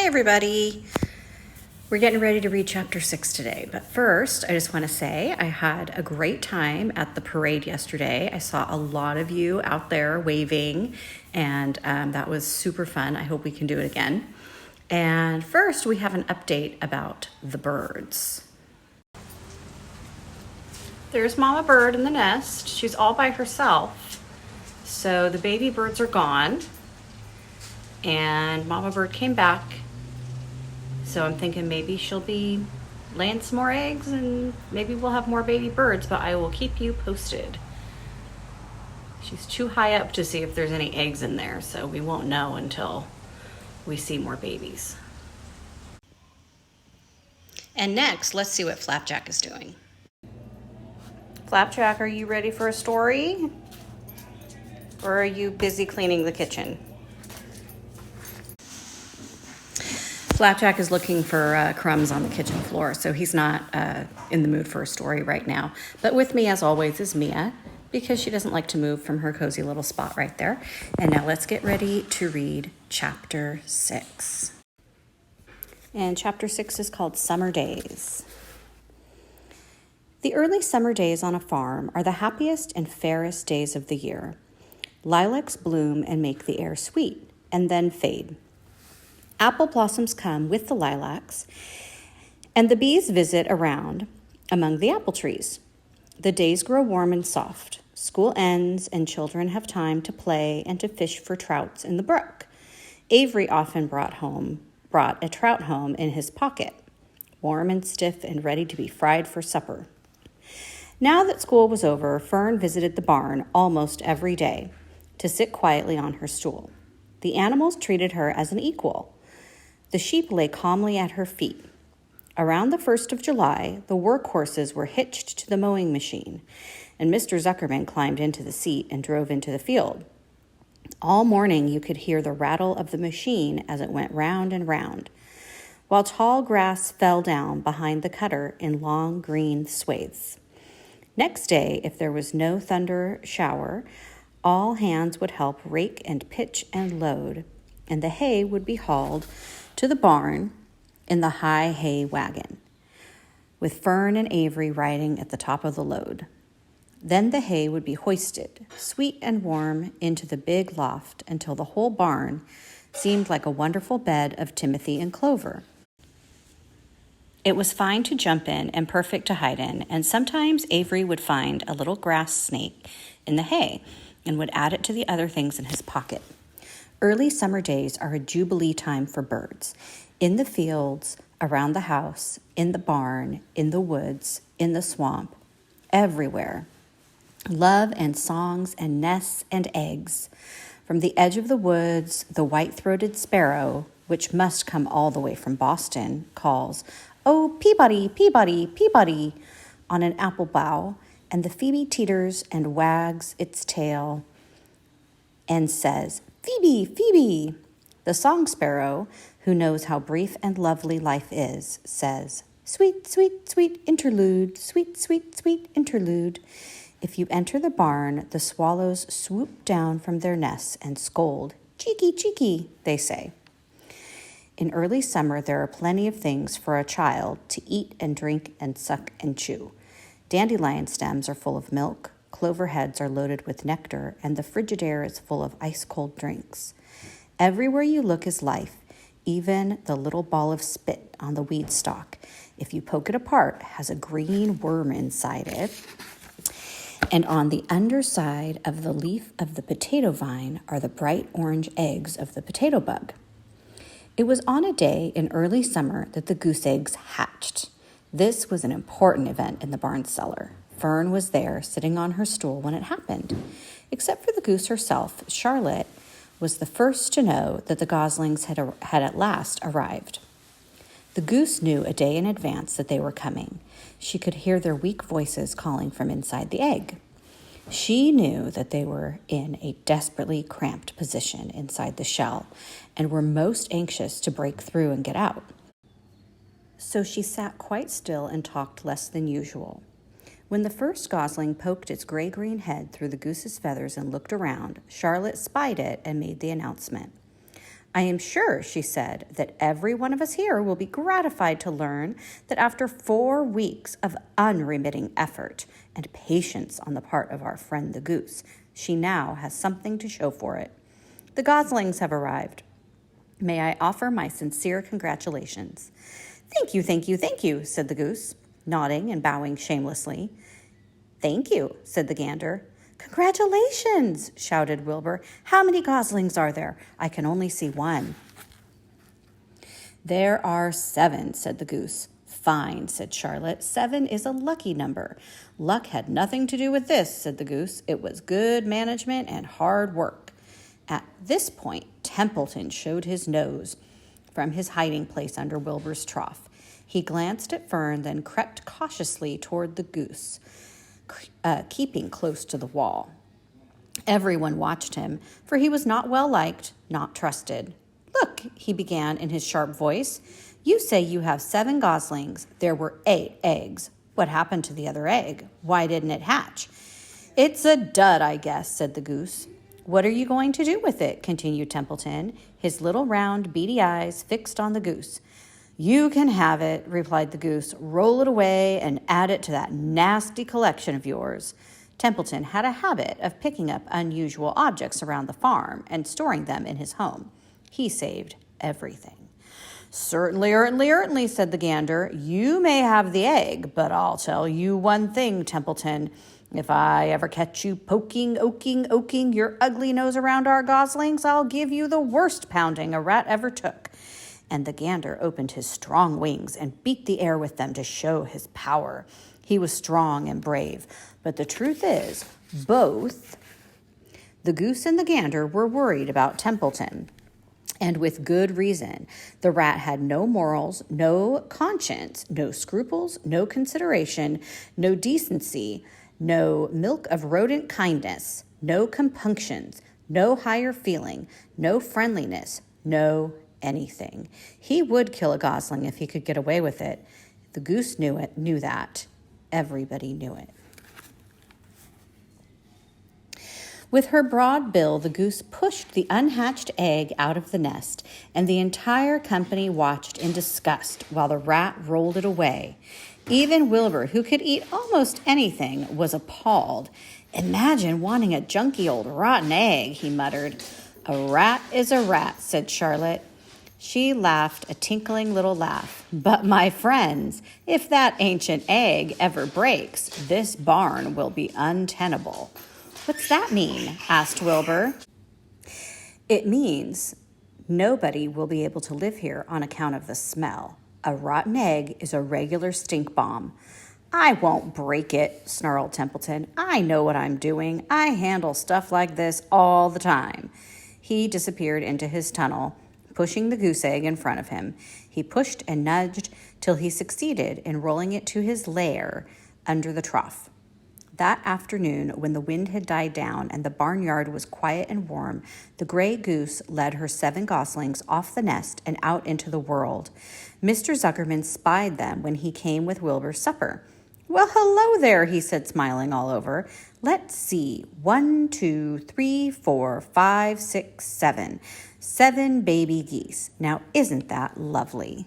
Hi, everybody. We're getting ready to read chapter 6 today, but first, I just want to say I had a great time at the parade yesterday. I saw a lot of you out there waving, and that was super fun. I hope we can do it again. And first, we have an update about the birds. There's Mama Bird in the nest. She's all by herself. So the baby birds are gone, and Mama Bird came back. So I'm thinking maybe she'll be laying some more eggs and maybe we'll have more baby birds, but I will keep you posted. She's too high up to see if there's any eggs in there, so we won't know until we see more babies. And next, let's see what Flapjack is doing. Flapjack, are you ready for a story? Or are you busy cleaning the kitchen? Flapjack is looking for crumbs on the kitchen floor, so he's not in the mood for a story right now. But with me, as always, is Mia, because she doesn't like to move from her cozy little spot right there. And now let's get ready to read chapter 6. And chapter 6 is called Summer Days. The early summer days on a farm are the happiest and fairest days of the year. Lilacs bloom and make the air sweet, and then fade. Apple blossoms come with the lilacs, and the bees visit around among the apple trees. The days grow warm and soft. School ends, and children have time to play and to fish for trouts in the brook. Avery often brought a trout home in his pocket, warm and stiff and ready to be fried for supper. Now that school was over, Fern visited the barn almost every day to sit quietly on her stool. The animals treated her as an equal. The sheep lay calmly at her feet. Around the 1st of July, the workhorses were hitched to the mowing machine, and Mr. Zuckerman climbed into the seat and drove into the field. All morning you could hear the rattle of the machine as it went round and round, while tall grass fell down behind the cutter in long green swathes. Next day, if there was no thunder shower, all hands would help rake and pitch and load, and the hay would be hauled to the barn in the high hay wagon, with Fern and Avery riding at the top of the load. Then the hay would be hoisted, sweet and warm, into the big loft until the whole barn seemed like a wonderful bed of timothy and clover. It was fine to jump in and perfect to hide in, and sometimes Avery would find a little grass snake in the hay and would add it to the other things in his pocket. Early summer days are a jubilee time for birds. In the fields, around the house, in the barn, in the woods, in the swamp, everywhere. Love and songs and nests and eggs. From the edge of the woods, the white-throated sparrow, which must come all the way from Boston, calls, "Oh, Peabody, Peabody, Peabody," on an apple bough, and the phoebe teeters and wags its tail and says, "Phoebe, Phoebe." The song sparrow, who knows how brief and lovely life is, says, "Sweet, sweet, sweet interlude, sweet, sweet, sweet interlude." If you enter the barn, the swallows swoop down from their nests and scold. "Cheeky, cheeky," they say. In early summer, there are plenty of things for a child to eat and drink and suck and chew. Dandelion stems are full of milk, clover heads are loaded with nectar, and the Frigidaire is full of ice-cold drinks. Everywhere you look is life, even the little ball of spit on the weed stalk. If you poke it apart, has a green worm inside it. And on the underside of the leaf of the potato vine are the bright orange eggs of the potato bug. It was on a day in early summer that the goose eggs hatched. This was an important event in the barn cellar. Fern was there, sitting on her stool when it happened. Except for the goose herself, Charlotte was the first to know that the goslings had at last arrived. The goose knew a day in advance that they were coming. She could hear their weak voices calling from inside the egg. She knew that they were in a desperately cramped position inside the shell and were most anxious to break through and get out. So she sat quite still and talked less than usual. When the first gosling poked its gray-green head through the goose's feathers and looked around, Charlotte spied it and made the announcement. I am sure, she said, that every one of us here will be gratified to learn that after 4 weeks of unremitting effort and patience on the part of our friend the goose, she now has something to show for it. The goslings have arrived. May I offer my sincere congratulations? Thank you, thank you, thank you, said the goose, nodding and bowing shamelessly. Thank you, said the gander. Congratulations, shouted Wilbur. How many goslings are there? I can only see one. There are 7, said the goose. Fine, said Charlotte. 7 is a lucky number. Luck had nothing to do with this, said the goose. It was good management and hard work. At this point, Templeton showed his nose from his hiding place under Wilbur's trough. He glanced at Fern, then crept cautiously toward the goose, keeping close to the wall. Everyone watched him, for he was not well liked, not trusted. Look, he began in his sharp voice. You say you have 7 goslings. There were 8 eggs. What happened to the other egg? Why didn't it hatch? It's a dud, I guess, said the goose. What are you going to do with it? Continued Templeton, his little round beady eyes fixed on the goose. You can have it, replied the goose. Roll it away and add it to that nasty collection of yours. Templeton had a habit of picking up unusual objects around the farm and storing them in his home. He saved everything. Certainly, said the gander. You may have the egg, but I'll tell you one thing, Templeton. If I ever catch you poking your ugly nose around our goslings, I'll give you the worst pounding a rat ever took. And the gander opened his strong wings and beat the air with them to show his power. He was strong and brave, but the truth is, both the goose and the gander were worried about Templeton. And with good reason. The rat had no morals, no conscience, no scruples, no consideration, no decency, no milk of rodent kindness, no compunctions, no higher feeling, no friendliness, no anything. He would kill a gosling if he could get away with it. The goose knew that. Everybody knew it. With her broad bill, the goose pushed the unhatched egg out of the nest, and the entire company watched in disgust while the rat rolled it away. Even Wilbur, who could eat almost anything, was appalled. Imagine wanting a junky old rotten egg, he muttered. A rat is a rat, said Charlotte. She laughed a tinkling little laugh. But, my friends, if that ancient egg ever breaks, this barn will be untenable. What's that mean? Asked Wilbur. It means nobody will be able to live here on account of the smell. A rotten egg is a regular stink bomb. I won't break it, snarled Templeton. I know what I'm doing. I handle stuff like this all the time. He disappeared into his tunnel, pushing the goose egg in front of him. He pushed and nudged till he succeeded in rolling it to his lair under the trough. That afternoon, when the wind had died down and the barnyard was quiet and warm, the gray goose led her 7 goslings off the nest and out into the world. Mr. Zuckerman spied them when he came with Wilbur's supper. Well, hello there, he said, smiling all over. Let's see. 1, 2, 3, 4, 5, 6, 7. 7 baby geese. Now, isn't that lovely?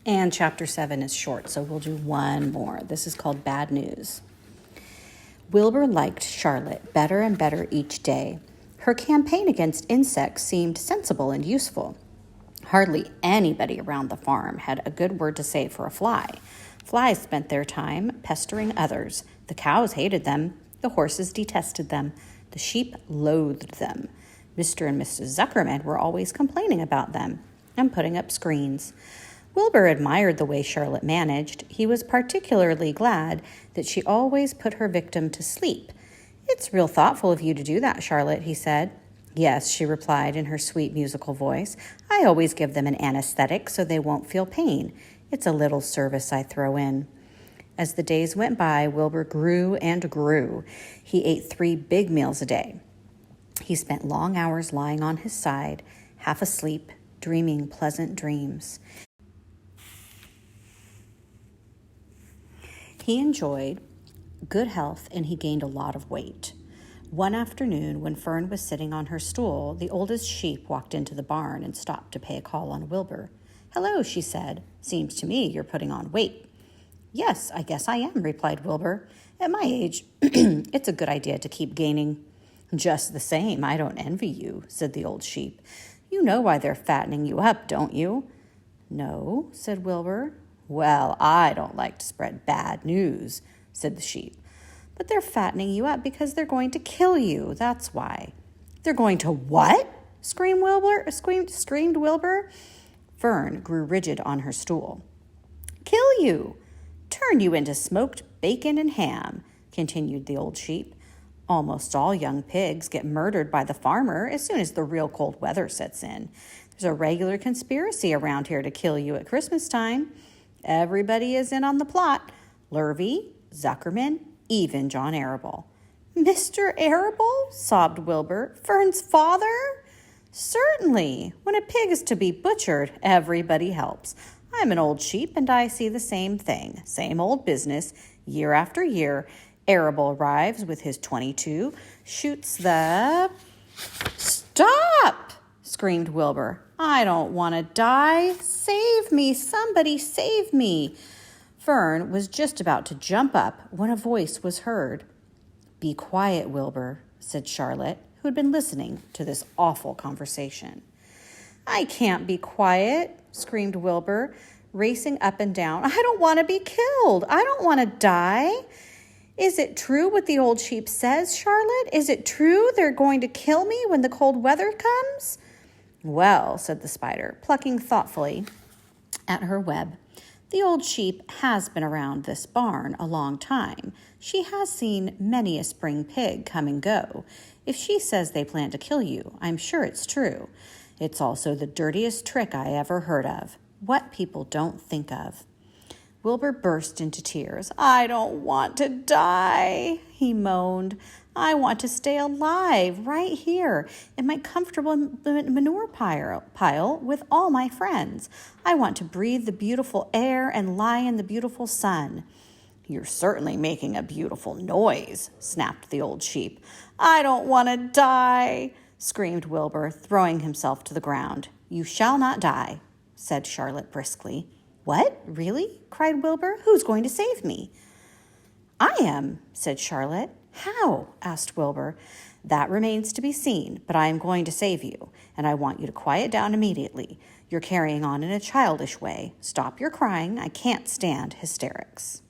And chapter 7 is short, so we'll do one more. This is called Bad News. Wilbur liked Charlotte better and better each day. Her campaign against insects seemed sensible and useful. Hardly anybody around the farm had a good word to say for a fly. Flies spent their time pestering others. The cows hated them. The horses detested them. The sheep loathed them. Mr. and Mrs. Zuckerman were always complaining about them and putting up screens. Wilbur admired the way Charlotte managed. He was particularly glad that she always put her victim to sleep. It's real thoughtful of you to do that, Charlotte, he said. Yes, she replied in her sweet musical voice. I always give them an anesthetic so they won't feel pain. It's a little service I throw in. As the days went by, Wilbur grew and grew. He ate 3 big meals a day. He spent long hours lying on his side, half asleep, dreaming pleasant dreams. He enjoyed good health and he gained a lot of weight. One afternoon, when Fern was sitting on her stool, the oldest sheep walked into the barn and stopped to pay a call on Wilbur. "Hello," she said. "Seems to me you're putting on weight." "Yes, I guess I am," replied Wilbur. "At my age, it's a good idea to keep gaining." "Just the same, I don't envy you," said the old sheep. "You know why they're fattening you up, don't you?" "No," said Wilbur. "Well, I don't like to spread bad news," said the sheep. "But they're fattening you up because they're going to kill you, that's why." "They're going to what?" screamed Wilbur. Fern grew rigid on her stool. "Kill you. Turn you into smoked bacon and ham," continued the old sheep. "Almost all young pigs get murdered by the farmer as soon as the real cold weather sets in. There's a regular conspiracy around here to kill you at Christmas time. Everybody is in on the plot. Lurvy, Zuckerman, even John Arable." "Mr. Arable?" sobbed Wilbur. "Fern's father?" "Certainly. When a pig is to be butchered, everybody helps. I'm an old sheep, and I see the same thing. Same old business, year after year. Arable arrives with his .22, shoots the—" "Stop!" screamed Wilbur. "I don't want to die. Save me, somebody save me." Fern was just about to jump up when a voice was heard. "Be quiet, Wilbur," said Charlotte, who had been listening to this awful conversation. "I can't be quiet," screamed Wilbur, racing up and down. "I don't want to be killed. I don't want to die. Is it true what the old sheep says, Charlotte? Is it true they're going to kill me when the cold weather comes?" "Well," said the spider, plucking thoughtfully at her web, "the old sheep has been around this barn a long time. She has seen many a spring pig come and go. If she says they plan to kill you, I'm sure it's true. It's also the dirtiest trick I ever heard of. What people don't think of." Wilbur burst into tears. "I don't want to die," he moaned. "I want to stay alive right here in my comfortable manure pile with all my friends. I want to breathe the beautiful air and lie in the beautiful sun." "You're certainly making a beautiful noise," snapped the old sheep. "I don't want to die," screamed Wilbur, throwing himself to the ground. "You shall not die," said Charlotte briskly. "What? Really?" cried Wilbur. "Who's going to save me?" "I am," said Charlotte. "How?" asked Wilbur. "That remains to be seen, but I am going to save you, and I want you to quiet down immediately. You're carrying on in a childish way. Stop your crying. I can't stand hysterics."